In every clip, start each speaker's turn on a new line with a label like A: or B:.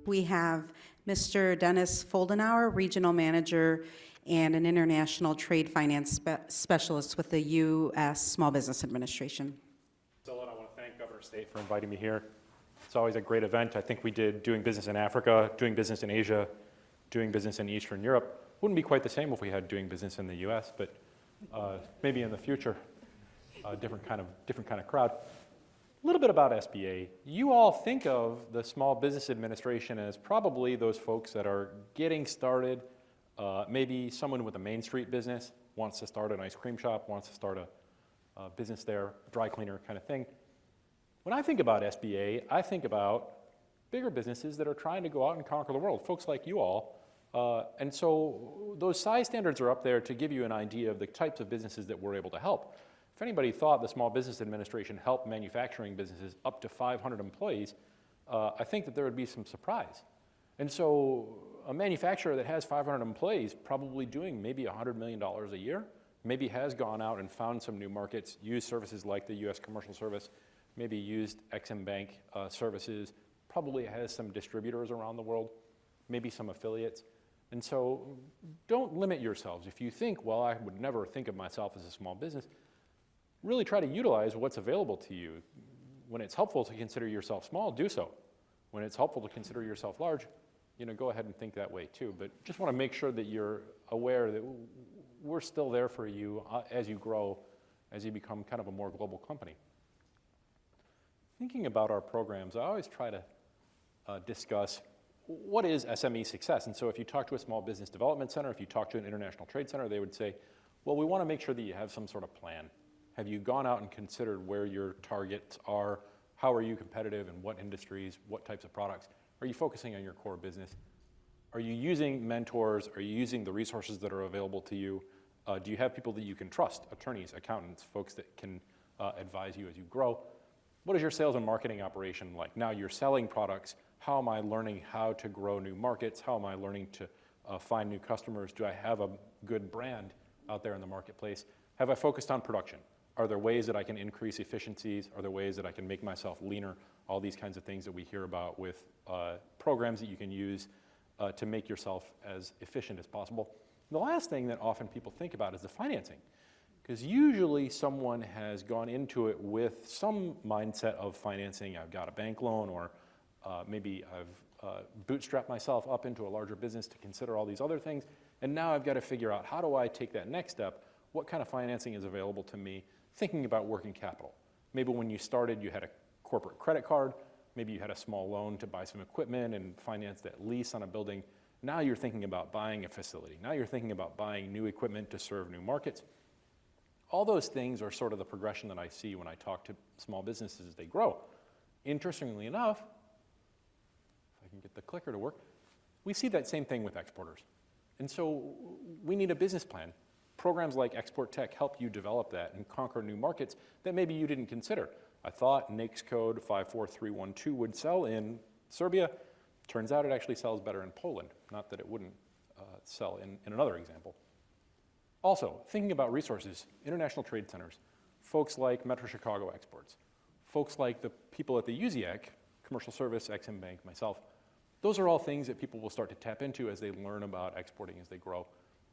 A: we have Mr. Dennis Foldenauer, Regional Manager and an International Trade Finance Specialist with the U.S. Small Business Administration.
B: So, I want to thank Governor State for inviting me here. It's always a great event. I think we did doing business in Africa, doing business in Asia, doing business in Eastern Europe. Wouldn't be quite the same if we had doing business in the U.S., but maybe in the future, different kind of crowd. A little bit about SBA. You all think of the Small Business Administration as probably those folks that are getting started. Maybe someone with a Main Street business wants to start an ice cream shop, wants to start a business there, a dry cleaner kind of thing. When I think about SBA, I think about bigger businesses that are trying to go out and conquer the world, folks like you all. And so those size standards are up there to give you an idea of the types of businesses that we're able to help. If anybody thought the Small Business Administration helped manufacturing businesses up to 500 employees, I think that there would be some surprise. And so a manufacturer that has 500 employees probably doing maybe $100 million a year, maybe has gone out and found some new markets, used services like the U.S. Commercial Service, maybe used Ex-Im Bank services, probably has some distributors around the world, maybe some affiliates. And so don't limit yourselves. If you think, well, I would never think of myself as a small business, really try to utilize what's available to you. When it's helpful to consider yourself small, do so. When it's helpful to consider yourself large, go ahead and think that way too. But just want to make sure that you're aware that we're still there for you as you grow, as you become kind of a more global company. Thinking about our programs, I always try to discuss what is SME Success. And so if you talk to a small business development center, if you talk to an international trade center, they would say, well, we want to make sure that you have some sort of plan. Have you gone out and considered where your targets are? How are you competitive in what industries, what types of products? Are you focusing on your core business? Are you using mentors? Are you using the resources that are available to you? Do you have people that you can trust, attorneys, accountants, folks that can advise you as you grow? What is your sales and marketing operation like? Now you're selling products. How am I learning how to grow new markets? How am I learning to find new customers? Do I have a good brand out there in the marketplace? Have I focused on production? Are there ways that I can increase efficiencies? Are there ways that I can make myself leaner? All these kinds of things that we hear about with programs that you can use to make yourself as efficient as possible. The last thing that often people think about is the financing. Because usually someone has gone into it with some mindset of financing. I've got a bank loan, or maybe I've bootstrapped myself up into a larger business to consider all these other things. And now I've got to figure out, how do I take that next step? What kind of financing is available to me? Thinking about working capital. Maybe when you started, you had a corporate credit card. Maybe you had a small loan to buy some equipment and finance that lease on a building. Now you're thinking about buying a facility. Now you're thinking about buying new equipment to serve new markets. All those things are sort of the progression that I see when I talk to small businesses as they grow. Interestingly enough, if I can get the clicker to work, we see that same thing with exporters. And so we need a business plan. Programs like Export Tech help you develop that and conquer new markets that maybe you didn't consider. I thought NAICS code 54312 would sell in Serbia. Turns out it actually sells better in Poland. Not that it wouldn't sell in another example. Also, thinking about resources, international trade centers, folks like Metro Chicago Exports, folks like the people at the USIAC, Commercial Service, Ex-Im Bank, myself, those are all things that people will start to tap into as they learn about exporting as they grow.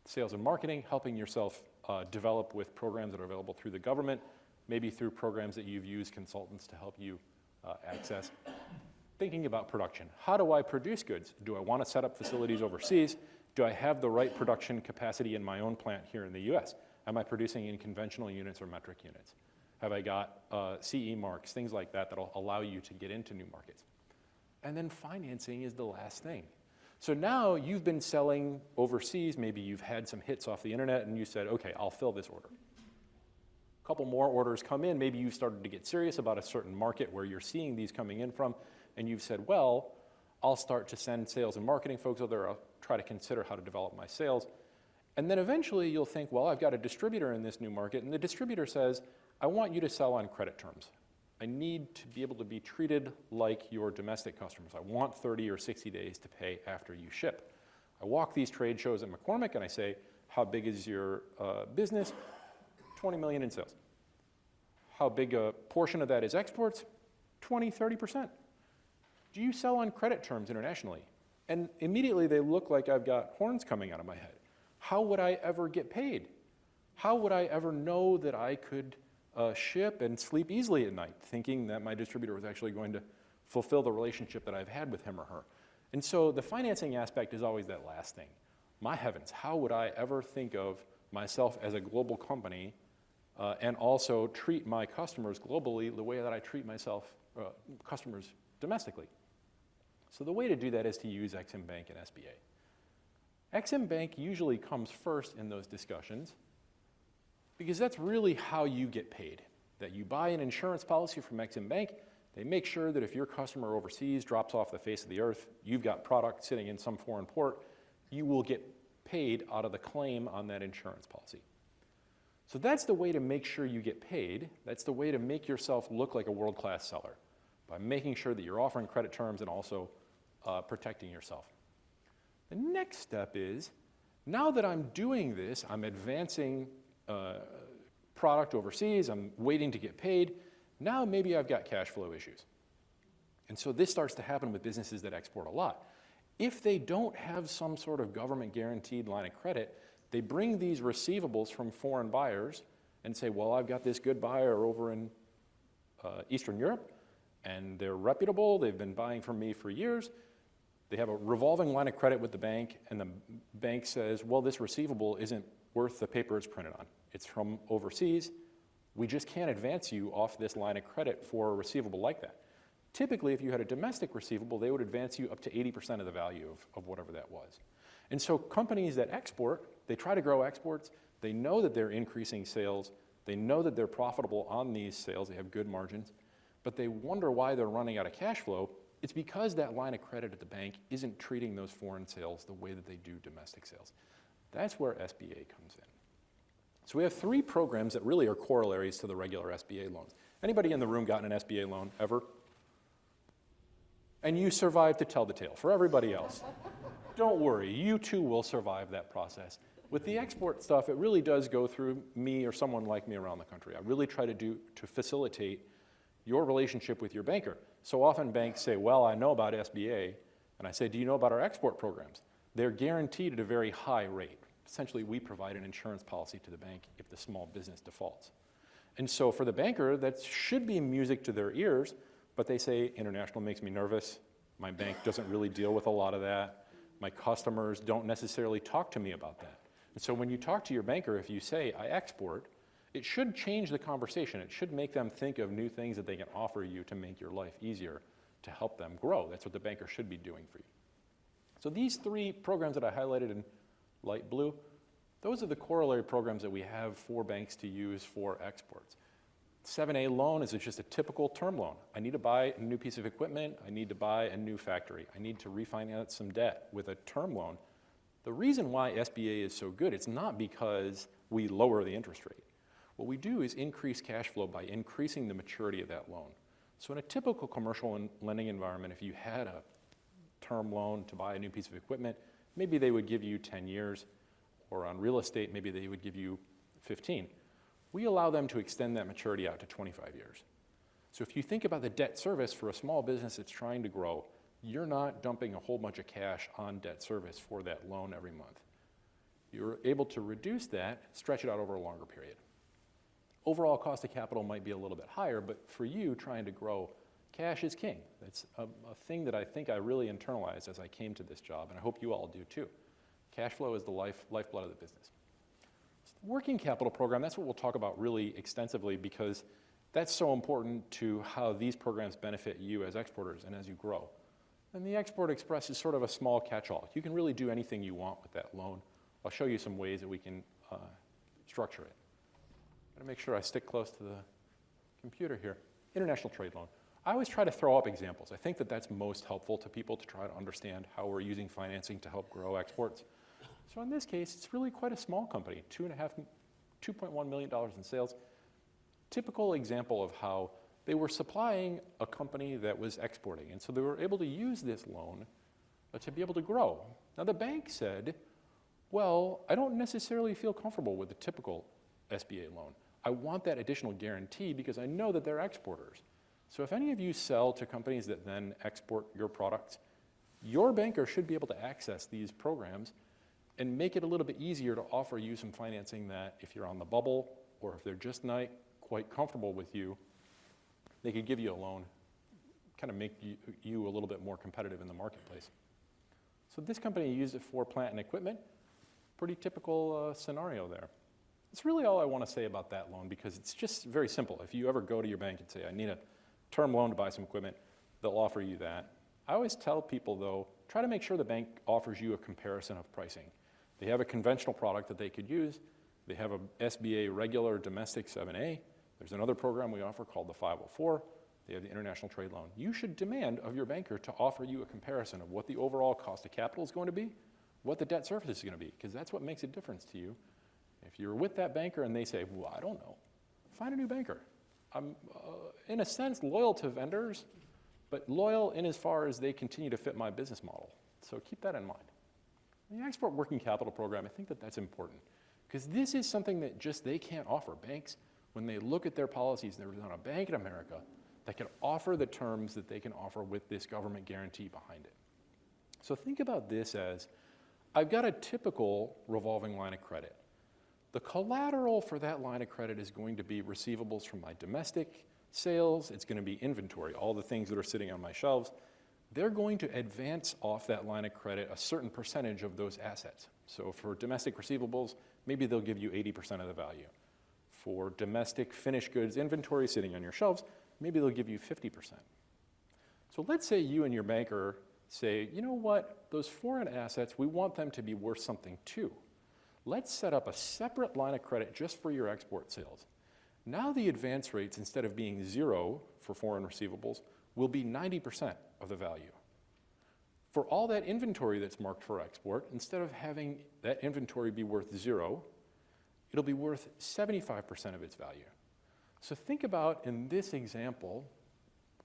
B: Sales and marketing, helping yourself develop with programs that are available through the government, maybe through programs that you've used consultants to help you access. Thinking about production. How do I produce goods? Do I want to set up facilities overseas? Do I have the right production capacity in my own plant here in the US? Am I producing in conventional units or metric units? Have I got CE marks, things like that that'll allow you to get into new markets? And then financing is the last thing. So now you've been selling overseas, maybe you've had some hits off the internet and you said, okay, I'll fill this order. A couple more orders come in, maybe you've started to get serious about a certain market where you're seeing these coming in from, and you've said, well, I'll start to send sales and marketing folks over there, I'll try to consider how to develop my sales. And then eventually you'll think, well, I've got a distributor in this new market, and the distributor says, I want you to sell on credit terms. I need to be able to be treated like your domestic customers. I want 30 or 60 days to pay after you ship. I walk these trade shows at McCormick and I say, how big is your business? 20 million in sales. How big a portion of that is exports? 20, 30%. do you sell on credit terms internationally? And immediately they look like I've got horns coming out of my head. How would I ever get paid? How would I ever know that I could ship and sleep easily at night, thinking that my distributor was actually going to fulfill the relationship that I've had with him or her? And so the financing aspect is always that last thing. My heavens, how would I ever think of myself as a global company and also treat my customers globally the way that I treat myself, customers domestically? So the way to do that is to use Ex-Im Bank and SBA. Ex-Im Bank usually comes first in those discussions because that's really how you get paid. That you buy an insurance policy from Ex-Im Bank, they make sure that if your customer overseas drops off the face of the earth, you've got product sitting in some foreign port, you will get paid out of the claim on that insurance policy. So that's the way to make sure you get paid. That's the way to make yourself look like a world-class seller, by making sure that you're offering credit terms and also protecting yourself. The next step is, now that I'm doing this, I'm advancing product overseas, I'm waiting to get paid, now maybe I've got cash flow issues. And so this starts to happen with businesses that export a lot. If they don't have some sort of government guaranteed line of credit, they bring these receivables from foreign buyers and say, well, I've got this good buyer over in Eastern Europe, and they're reputable, they've been buying from me for years. They have a revolving line of credit with the bank, and the bank says, well, this receivable isn't worth the paper it's printed on. It's from overseas. We just can't advance you off this line of credit for a receivable like that. Typically, if you had a domestic receivable, they would advance you up to 80% of the value of whatever that was. And so companies that export, they try to grow exports, they know that they're increasing sales, they know that they're profitable on these sales, they have good margins, but they wonder why they're running out of cash flow. It's because that line of credit at the bank isn't treating those foreign sales the way that they do domestic sales. That's where SBA comes in. So we have 3 programs that really are corollaries to the regular SBA loans. Anybody in the room gotten an SBA loan ever? And you survived to tell the tale. For everybody else, don't worry, you too will survive that process. With the export stuff, it really does go through me or someone like me around the country. I really try to facilitate your relationship with your banker. So often banks say, well, I know about SBA, and I say, do you know about our export programs? They're guaranteed at a very high rate. Essentially, we provide an insurance policy to the bank if the small business defaults. And so for the banker, that should be music to their ears, but they say, international makes me nervous. My bank doesn't really deal with a lot of that. My customers don't necessarily talk to me about that. And so when you talk to your banker, if you say, I export, it should change the conversation. It should make them think of new things that they can offer you to make your life easier, to help them grow. That's what the banker should be doing for you. So these 3 programs that I highlighted in light blue, those are the corollary programs that we have for banks to use for exports. 7A loan is just a typical term loan. I need to buy a new piece of equipment. I need to buy a new factory. I need to refinance some debt with a term loan. The reason why SBA is so good, it's not because we lower the interest rate. What we do is increase cash flow by increasing the maturity of that loan. So in a typical commercial lending environment, if you had a term loan to buy a new piece of equipment, maybe they would give you 10 years, or on real estate, maybe they would give you 15. We allow them to extend that maturity out to 25 years. So if you think about the debt service for a small business that's trying to grow, you're not dumping a whole bunch of cash on debt service for that loan every month. You're able to reduce that, stretch it out over a longer period. Overall cost of capital might be a little bit higher, but for you trying to grow, cash is king. That's a thing that I think I really internalized as I came to this job, and I hope you all do too. Cash flow is the lifeblood of the business. Working capital program, that's what we'll talk about really extensively because that's so important to how these programs benefit you as exporters and as you grow. And the Export Express is sort of a small catch-all. You can really do anything you want with that loan. I'll show you some ways that we can structure it. I'm gonna make sure I stick close to the computer here. International trade loan. I always try to throw up examples. I think that that's most helpful to people to try to understand how we're using financing to help grow exports. So in this case, it's really quite a small company, $2.1 million in sales. Typical example of how they were supplying a company that was exporting. And so they were able to use this loan to be able to grow. Now the bank said, well, I don't necessarily feel comfortable with the typical SBA loan. I want that additional guarantee because I know that they're exporters. So if any of you sell to companies that then export your products, your banker should be able to access these programs and make it a little bit easier to offer you some financing that if you're on the bubble or if they're just not quite comfortable with you, they could give you a loan, kind of make you a little bit more competitive in the marketplace. So this company used it for plant and equipment. Pretty typical scenario there. That's really all I want to say about that loan because it's just very simple. If you ever go to your bank and say, I need a term loan to buy some equipment, they'll offer you that. I always tell people, though, try to make sure the bank offers you a comparison of pricing. They have a conventional product that they could use. They have a SBA regular domestic 7A. There's another program we offer called the 504. They have the international trade loan. You should demand of your banker to offer you a comparison of what the overall cost of capital is going to be, what the debt service is going to be, because that's what makes a difference to you. If you're with that banker and they say, well, I don't know, find a new banker. I'm, in a sense, loyal to vendors, but loyal in as far as they continue to fit my business model. So keep that in mind. The export working capital program, I think that that's important because this is something that just they can't offer. Banks, when they look at their policies, there's not a bank in America that can offer the terms that they can offer with this government guarantee behind it. So think about this as, I've got a typical revolving line of credit. The collateral for that line of credit is going to be receivables from my domestic sales. It's going to be inventory, all the things that are sitting on my shelves. They're going to advance off that line of credit a certain percentage of those assets. So for domestic receivables, maybe they'll give you 80% of the value. For domestic finished goods inventory sitting on your shelves, maybe they'll give you 50%. So let's say you and your banker say, you know what, those foreign assets, we want them to be worth something too. Let's set up a separate line of credit just for your export sales. Now the advance rates, instead of being 0 for foreign receivables, will be 90% of the value. For all that inventory that's marked for export, instead of having that inventory be worth 0, it'll be worth 75% of its value. So think about, in this example,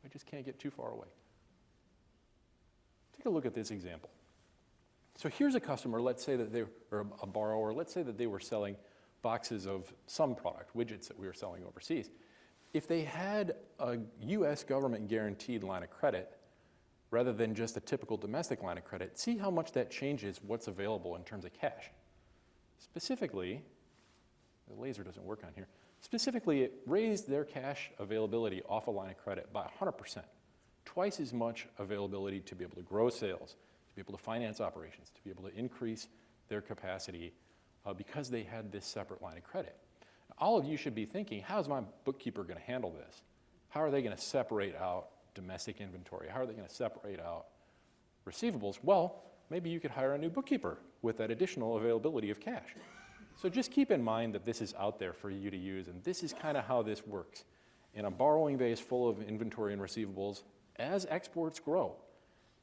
B: I just can't get too far away. Take a look at this example. So here's a customer, let's say that or a borrower, let's say that they were selling boxes of some product, widgets that we were selling overseas. If they had a US government guaranteed line of credit, rather than just a typical domestic line of credit, see how much that changes what's available in terms of cash. Specifically, the laser doesn't work on here. Specifically, it raised their cash availability off a line of credit by 100%. Twice as much availability to be able to grow sales, to be able to finance operations, to be able to increase their capacity because they had this separate line of credit. All of you should be thinking, how's my bookkeeper going to handle this? How are they going to separate out domestic inventory? How are they going to separate out receivables? Well, maybe you could hire a new bookkeeper with that additional availability of cash. So just keep in mind that this is out there for you to use, and this is kind of how this works. In a borrowing base full of inventory and receivables, as exports grow,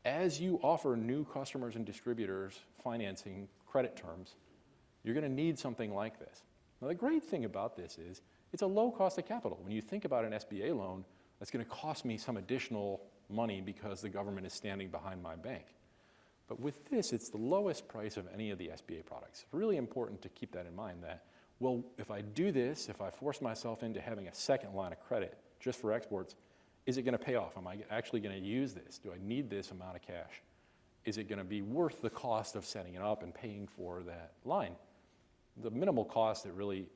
B: as you offer new customers and distributors financing credit terms, you're going to need something like this. Now, the great thing about this is it's a low cost of capital. When you think about an SBA loan, that's going to cost me some additional money because the government is standing behind my bank. But with this, it's the lowest price of any of the SBA products. It's really important to keep that in mind that, well, if I do this, if I force myself into having a second line of credit just for exports, is it going to pay off? Am I actually going to use this? Do I need this amount of cash? Is it going to be worth the cost of setting it up and paying for that line? The minimal cost, it really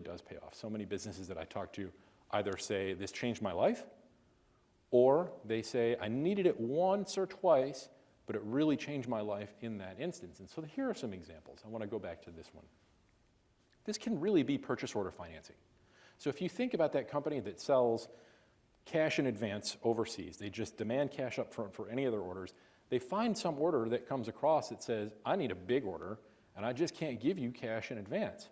B: does pay off. So many businesses that I talk to either say, this changed my life, or they say, I needed it once or twice, but it really changed my life in that instance. And so here are some examples. I want to go back to this one. This can really be purchase order financing. So if you think about that company that sells cash in advance overseas, they just demand cash up front for any of their orders, they find some order that comes across that says, I need a big order, and I just can't give you cash in advance.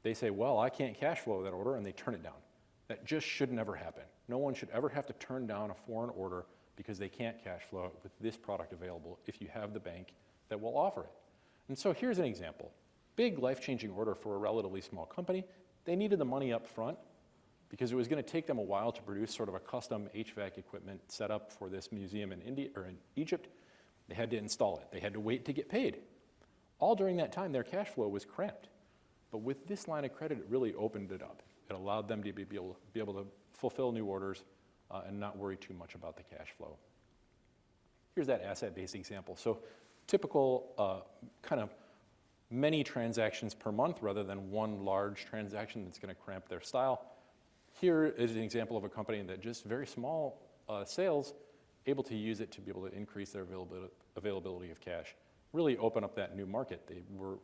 B: They say, well, I can't cash flow that order, and they turn it down. That just should never happen. No one should ever have to turn down a foreign order because they can't cash flow it with this product available if you have the bank that will offer it. And so here's an example. Big life-changing order for a relatively small company. They needed the money up front because it was going to take them a while to produce sort of a custom HVAC equipment setup for this museum in India or in Egypt. They had to install it. They had to wait to get paid. All during that time, their cash flow was cramped. But with this line of credit, it really opened it up. It allowed them to be able to fulfill new orders and not worry too much about the cash flow. Here's that asset-based example. So typical kind of many transactions per month rather than one large transaction that's going to cramp their style. Here is an example of a company that just very small sales, able to use it to be able to increase their availability of cash, really open up that new market. They were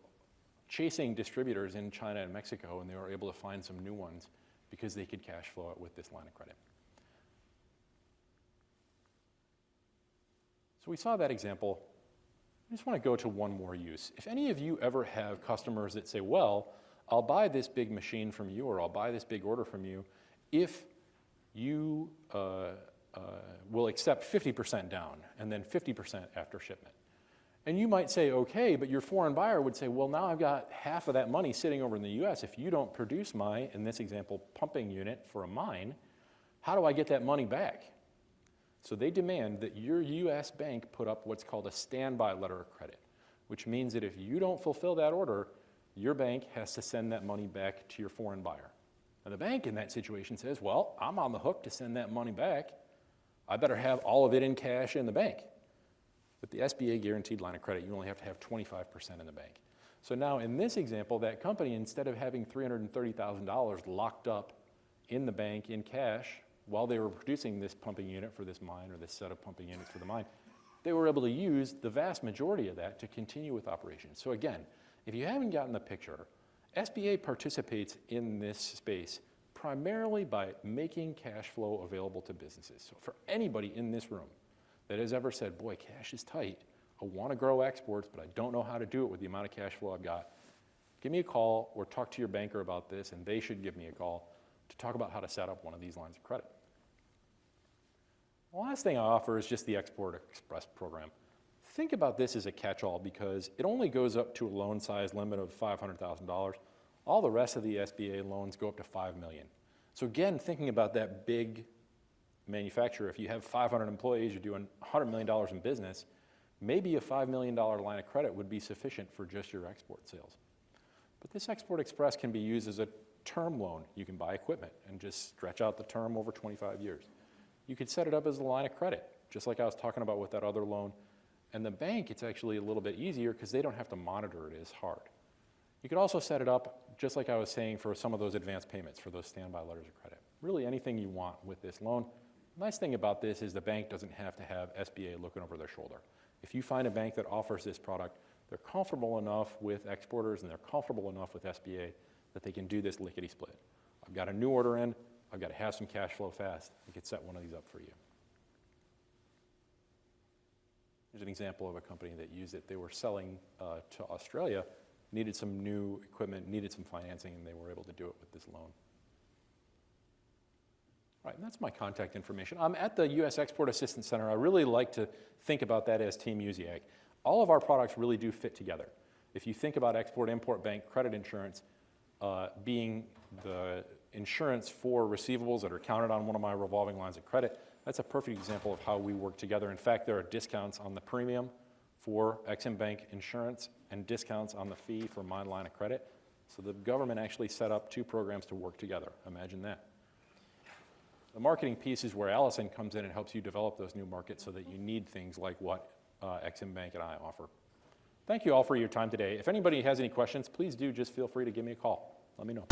B: chasing distributors in China and Mexico, and they were able to find some new ones because they could cash flow it with this line of credit. So we saw that example. I just want to go to one more use. If any of you ever have customers that say, well, I'll buy this big machine from you, or I'll buy this big order from you if you will accept 50% down and then 50% after shipment. And you might say, okay, but your foreign buyer would say, well, now I've got half of that money sitting over in the US. If you don't produce my, in this example, pumping unit for a mine, how do I get that money back? So they demand that your US bank put up what's called a standby letter of credit, which means that if you don't fulfill that order, your bank has to send that money back to your foreign buyer. And the bank in that situation says, well, I'm on the hook to send that money back. I better have all of it in cash in the bank. With the SBA guaranteed line of credit, you only have to have 25% in the bank. So now in this example, that company, instead of having $330,000 locked up in the bank in cash while they were producing this pumping unit for this mine or this set of pumping units for the mine, they were able to use the vast majority of that to continue with operations. So again, if you haven't gotten the picture, SBA participates in this space primarily by making cash flow available to businesses. So for anybody in this room that has ever said, boy, cash is tight, I want to grow exports, but I don't know how to do it with the amount of cash flow I've got, give me a call or talk to your banker about this, and they should give me a call to talk about how to set up one of these lines of credit. The last thing I offer is just the Export Express program. Think about this as a catch-all because it only goes up to a loan size limit of $500,000. All the rest of the SBA loans go up to $5 million. So again, thinking about that big manufacturer, if you have 500 employees, you're doing $100 million in business, maybe a $5 million line of credit would be sufficient for just your export sales. But this Export Express can be used as a term loan. You can buy equipment and just stretch out the term over 25 years. You could set it up as a line of credit, just like I was talking about with that other loan. And the bank, it's actually a little bit easier because they don't have to monitor it as hard. You could also set it up, just like I was saying, for some of those advance payments, for those standby letters of credit. Really anything you want with this loan. The nice thing about this is the bank doesn't have to have SBA looking over their shoulder. If you find a bank that offers this product, they're comfortable enough with exporters and they're comfortable enough with SBA that they can do this lickety-split. I've got a new order in, I've got to have some cash flow fast. We could set one of these up for you. Here's an example of a company that used it. They were selling to Australia, needed some new equipment, needed some financing, and they were able to do it with this loan. All right, and that's my contact information. I'm at the U.S. Export Assistance Center. I really like to think about that as Team USIAC. All of our products really do fit together. If you think about Export-Import Bank credit insurance being the insurance for receivables that are counted on one of my revolving lines of credit, that's a perfect example of how we work together. In fact, there are discounts on the premium for Ex-Im Bank insurance and discounts on the fee for my line of credit. So the government actually set up two programs to work together. Imagine that. The marketing piece is where Allison comes in and helps you develop those new markets so that you need things like what Ex-Im Bank and I offer. Thank you all for your time today. If anybody has any questions, please do just feel free to give me a call. Let me know.